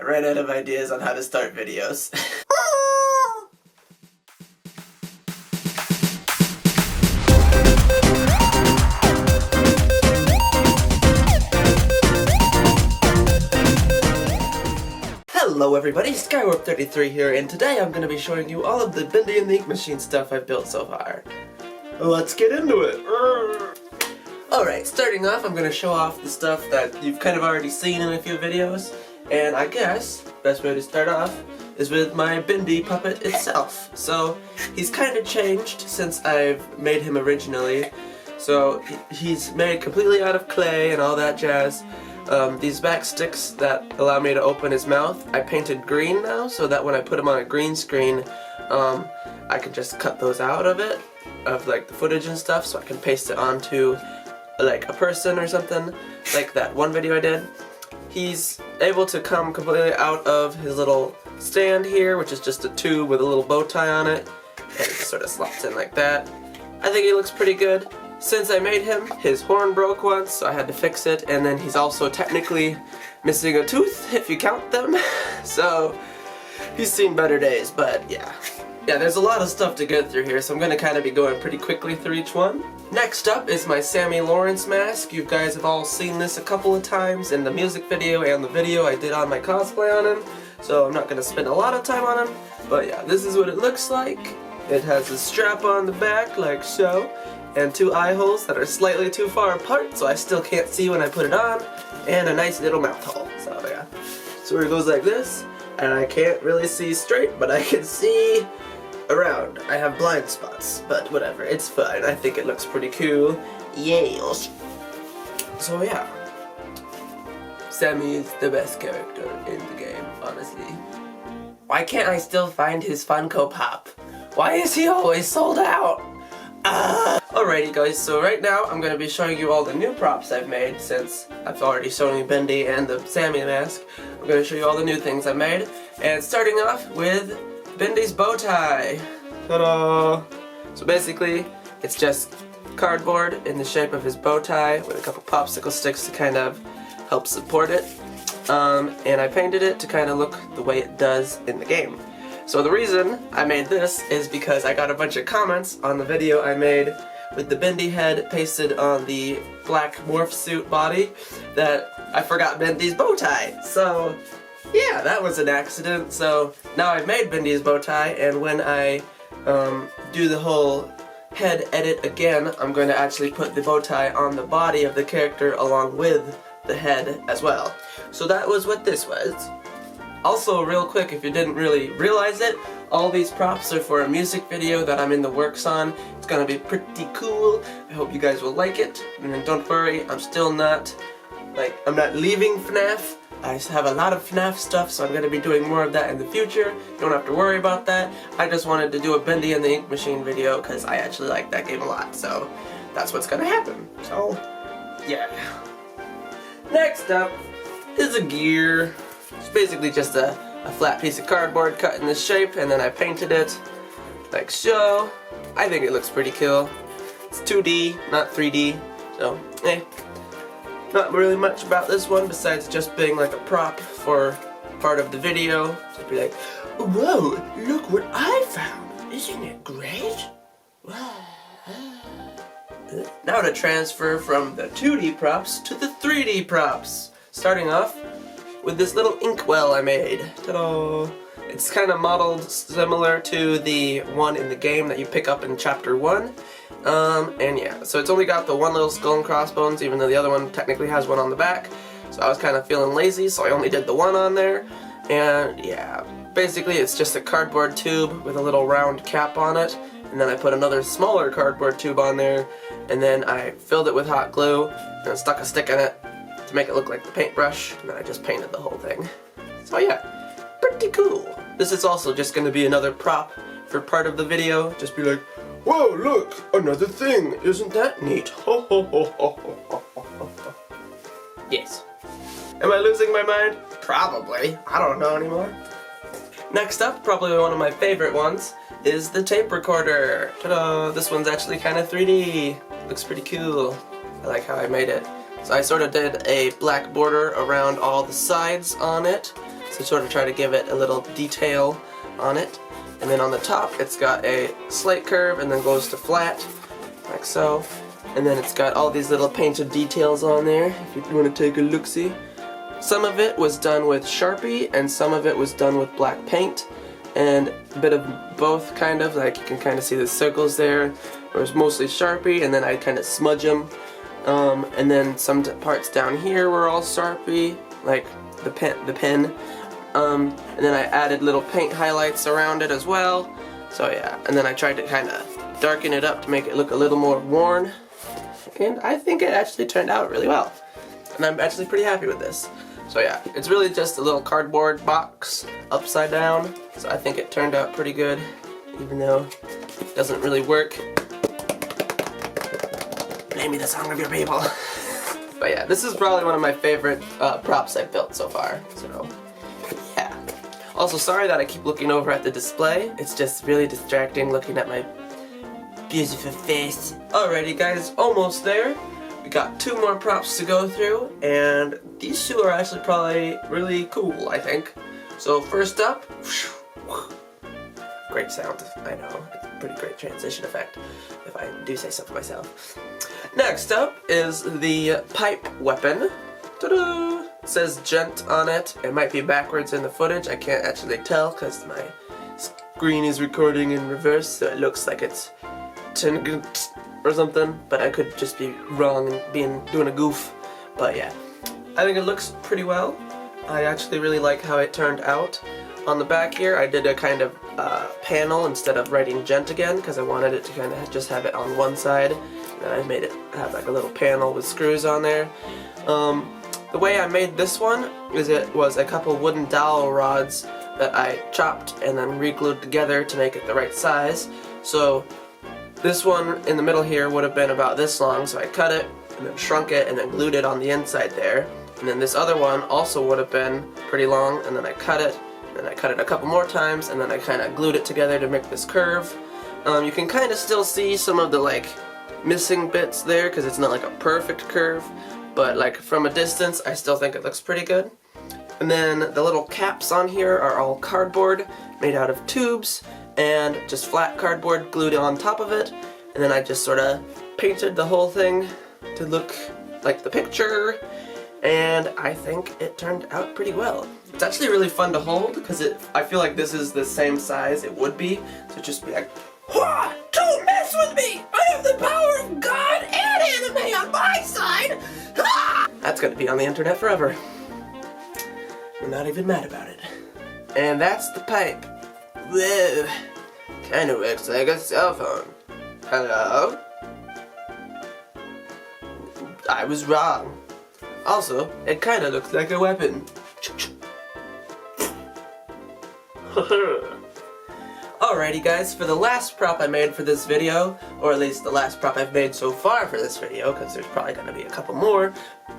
ran out of ideas on how to start videos. Hello everybody, Skywarp33 here, and today I'm going to be showing you all of the Bindi and the Ink Machine stuff I've built so far. Let's get into it! Alright, starting off, I'm going to show off the stuff that you've kind of already seen in a few videos, and I guess the best way to start off is with my Bindi puppet itself. So, he's kind of changed since I've made him originally. So, he's made completely out of clay and all that jazz. These back sticks that allow me to open his mouth, I painted green now, so that when I put him on a green screen, I can just cut those out of it, of like the footage and stuff, so I can paste it onto like a person or something, like that one video I did. He's able to come completely out of his little stand here, which is just a tube with a little bow tie on it, and it just sort of slots in like that. I think he looks pretty good. Since I made him, his horn broke once, so I had to fix it, and then he's also technically missing a tooth, if you count them. So, he's seen better days, but yeah. Yeah, there's a lot of stuff to get through here, so I'm going to kind of be going pretty quickly through each one. Next up is my Sammy Lawrence mask. You guys have all seen this a couple of times in the music video and the video I did on my cosplay on him, so I'm not going to spend a lot of time on him, but yeah, this is what it looks like. It has a strap on the back, like so, and two eye holes that are slightly too far apart, so I still can't see when I put it on, and a nice little mouth hole. So yeah, so it goes like this, and I can't really see straight, but I can see around. I have blind spots, but whatever, it's fine. I think it looks pretty cool. Yes. So yeah, Sammy is the best character in the game, honestly. Why can't I still find his Funko Pop? Why is he always sold out? Alrighty guys, so right now I'm going to be showing you all the new props I've made, since I've already shown you Bindi and the Sammy mask. I'm going to show you all the new things I made, and starting off with Bindi's bow tie. Ta-da! So basically, it's just cardboard in the shape of his bow tie with a couple popsicle sticks to kind of help support it, and I painted it to kind of look the way it does in the game. So the reason I made this is because I got a bunch of comments on the video I made with the Bindi head pasted on the black morph suit body that I forgot Bindi's bow tie. So yeah, that was an accident. So now I've made Bindi's bow tie, and when I do the whole head edit again, I'm going to actually put the bow tie on the body of the character along with the head as well. So that was what this was. Also, real quick, if you didn't really realize it, all these props are for a music video that I'm in the works on. It's gonna be pretty cool. I hope you guys will like it. And don't worry, I'm not leaving FNAF. I have a lot of FNAF stuff, so I'm gonna be doing more of that in the future. You don't have to worry about that. I just wanted to do a Bindi and the Ink Machine video because I actually like that game a lot, so that's what's gonna happen. So, yeah. Next up is a gear. It's basically just a flat piece of cardboard cut in this shape, and then I painted it like so. I think it looks pretty cool. It's 2D, not 3D, so not really much about this one besides just being like a prop for part of the video. So be like, whoa, look what I found! Isn't it great? Now to transfer from the 2D props to the 3D props. Starting off with this little Inkwell I made. Ta-da! It's kind of modeled similar to the one in the game that you pick up in Chapter 1. And yeah, so it's only got the one little skull and crossbones, even though the other one technically has one on the back. So I was kind of feeling lazy, so I only did the one on there. And yeah, basically it's just a cardboard tube with a little round cap on it. And then I put another smaller cardboard tube on there, and then I filled it with hot glue, and stuck a stick in it to make it look like the paintbrush, and then I just painted the whole thing. So yeah, pretty cool. This is also just going to be another prop for part of the video. Just be like, whoa, look, another thing. Isn't that neat? Ho ho ho ho ho ho ho. Yes. Am I losing my mind? Probably. I don't know anymore. Next up, probably one of my favorite ones, is the tape recorder. Ta-da! This one's actually kind of 3D. Looks pretty cool. I like how I made it. So I sort of did a black border around all the sides on it, to sort of try to give it a little detail on it. And then on the top it's got a slight curve and then goes to flat, like so. And then it's got all these little painted details on there, if you want to take a look-see. Some of it was done with Sharpie and some of it was done with black paint. And a bit of both, kind of, like you can kind of see the circles there. It was mostly Sharpie, and then I kind of smudge them. And then some parts down here were all Sharpie, like the pen. And then I added little paint highlights around it as well. So yeah, and then I tried to kind of darken it up to make it look a little more worn. And I think it actually turned out really well. And I'm actually pretty happy with this. So yeah, it's really just a little cardboard box upside down. So I think it turned out pretty good, even though it doesn't really work. Blame me the song of your people. But yeah, this is probably one of my favorite props I've built so far. So yeah. Also, sorry that I keep looking over at the display. It's just really distracting looking at my beautiful face. Alrighty guys, almost there. We got 2 more props to go through, and these 2 are actually probably really cool, I think. So first up, great sound, I know, it's a pretty great transition effect, if I do say so myself. Next up is the pipe weapon. Ta-da! It says gent on it. It might be backwards in the footage, I can't actually tell because my screen is recording in reverse, so it looks like it's or something, but I could just be wrong and doing a goof. But yeah, I think it looks pretty well. I actually really like how it turned out. On the back here I did a kind of panel instead of writing gent again, because I wanted it to kind of just have it on one side, and then I made it have like a little panel with screws on there. The way I made this one is it was a couple wooden dowel rods that I chopped and then re-glued together to make it the right size. So this one in the middle here would have been about this long, so I cut it and then shrunk it and then glued it on the inside there. And then this other one also would have been pretty long, and then I cut it, and then I cut it a couple more times, and then I kind of glued it together to make this curve. You can kind of still see some of the like missing bits there because it's not like a perfect curve, but like from a distance I still think it looks pretty good. And then the little caps on here are all cardboard made out of tubes and just flat cardboard glued on top of it, and then I just sort of painted the whole thing to look like the picture, and I think it turned out pretty well. It's actually really fun to hold because I feel like this is the same size it would be to just be like, "Wah! Don't mess with me! I have the power of God and anime on my side!" Ah! That's gonna be on the internet forever. I'm not even mad about it. And that's the pipe. Whoa, kinda looks like a cell phone. Hello? I was wrong. Also, it kinda looks like a weapon. Alrighty guys, for the last prop I made for this video, or at least the last prop I've made so far for this video, because there's probably gonna be a couple more,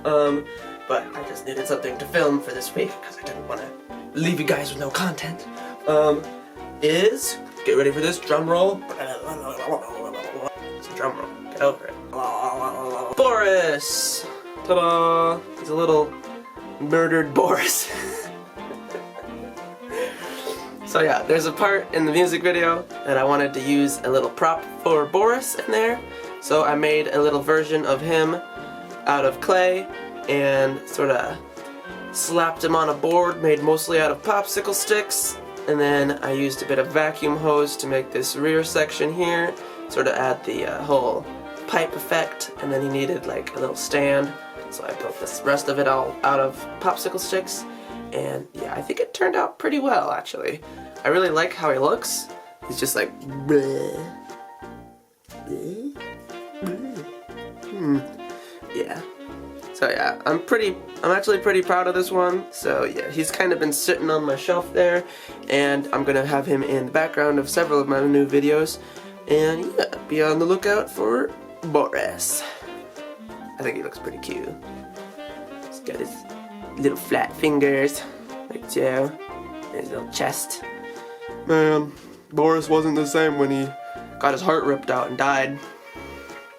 but I just needed something to film for this week, because I didn't want to leave you guys with no content, is, get ready for this, drum roll. It's a drum roll, get over it. Boris! Ta-da! He's a little murdered Boris. So yeah, there's a part in the music video that I wanted to use a little prop for Boris in there. So I made a little version of him out of clay and sort of slapped him on a board made mostly out of popsicle sticks. And then I used a bit of vacuum hose to make this rear section here, sort of add the whole pipe effect. And then he needed like a little stand, so I built this rest of it all out of popsicle sticks. And yeah, I think it turned out pretty well actually. I really like how he looks. He's just like bleh, bleh, bleh. Yeah. So yeah, I'm actually pretty proud of this one. So yeah, he's kind of been sitting on my shelf there, and I'm gonna have him in the background of several of my new videos. And yeah, be on the lookout for Boris. I think he looks pretty cute. He's got his little flat fingers, like so, and his little chest. Man, Boris wasn't the same when he got his heart ripped out and died.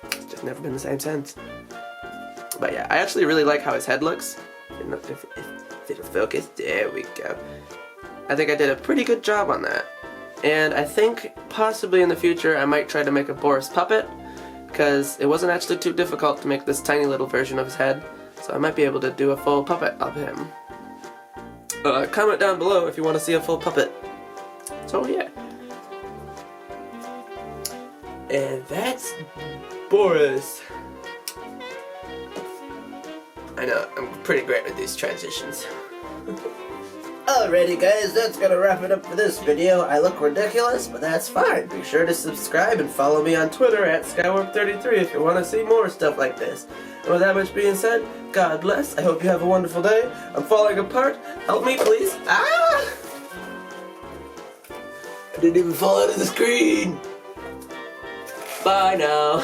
It's just never been the same since. But yeah, I actually really like how his head looks. It'll focus. There we go. I think I did a pretty good job on that. And I think possibly in the future I might try to make a Boris puppet, because it wasn't actually too difficult to make this tiny little version of his head, so I might be able to do a full puppet of him. Comment down below if you want to see a full puppet. So yeah. And that's Boris. I know, I'm pretty great with these transitions. Alrighty guys, that's gonna wrap it up for this video. I look ridiculous, but that's fine. Be sure to subscribe and follow me on Twitter at Skywarp33 if you want to see more stuff like this. And with that much being said, God bless. I hope you have a wonderful day. I'm falling apart. Help me, please. Ah! I didn't even fall out of the screen. Bye now.